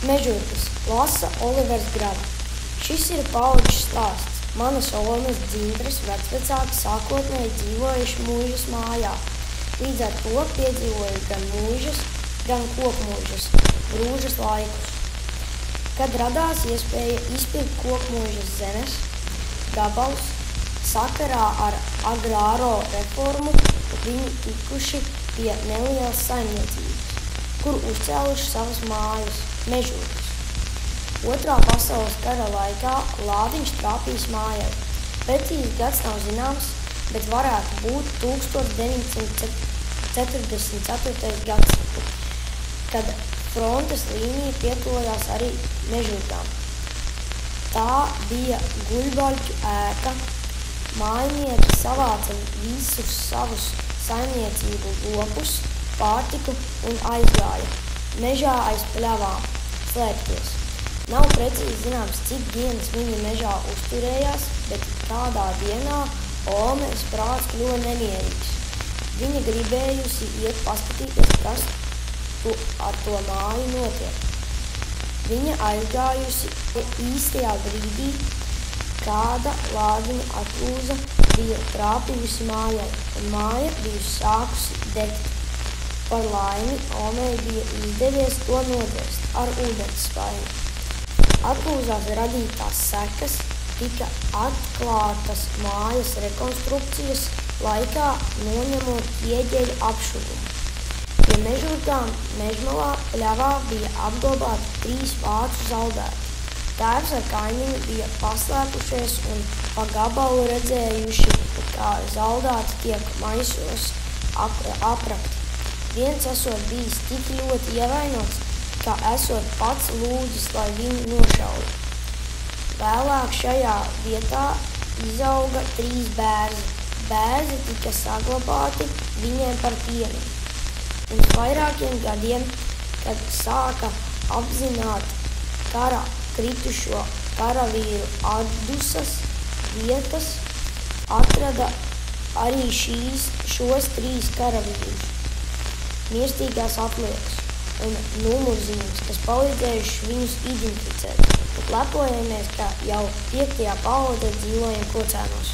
Mežurkas lasa Olivers Grava. Šis ir paudžu stāsts. Manas Olmas Dzintras vecvecāki sākotnēji dzīvojuši Mūžas mājā. Līdz ar to piedzīvoju gan mūžas, gan kokmūžas, grūžas laikus. Kad radās iespēja izpirkt kokmūžas zemes gabalus, sakarā ar agrāro reformu viņi tikuši pie nelielas saimniecības, kur uzcēluši savas mājas, mežurkas. Otrā pasaules kara laikā Lādiņš trāpījis mājai. Precīzi gads nav zināms, bet varētu būt 1944. gads, kad frontes līnija pietuvojās arī mežurkām. Tā bija guļbaļķu ēka. Mājnieki savāca visus savus saimniecību lopus, pārtiku un aizgāja mežā aiz pļavām slēpties. Nav precīzi zināms, cik dienas viņi mežā uzturējās, bet kādā dienā Olmes prāts kļuva nemierīgs. Viņa gribējusi iet paskatīties, kas ar to māju notiek. Viņa aizgājusi īstajā brīdī, kāda Lādiņa atlūza bija trāpījusi mājai, un māja bija sākusi degt. Par laimi Olmei bija izdevies to nodēst ar ūdensspaiņu. Atlūzās radītās sekas tika atklātas mājas rekonstrukcijas laikā, noņemot ķieģeļa apšuvumu. Pie mežurkām mežmalā pļavā bija apglabāti 3 vācu zaldēti. Tēvs ar kaimiņu bija paslēpušies un pa gabalu redzējuši, kā zaldēti tiek maisos aprakti. Viens esot bijis tik ļoti ievainots, ka esot pats lūdzis, lai viņu nošautu. Vēlāk šajā vietā izauga 3 bērzi. Bērzi tika saglabāti viņiem par piemiņu. Pirms vairākiem gadiem, kad sāka apzināt kara kritušo karavīru atdusas vietas, atrada arī šos 3 karavīrus mirstīgās atliekas un numurzīmes, kas palīdzējuši viņus identificēt. Lepojamies, ka jau 5. paudze dzīvojam Kocēnos.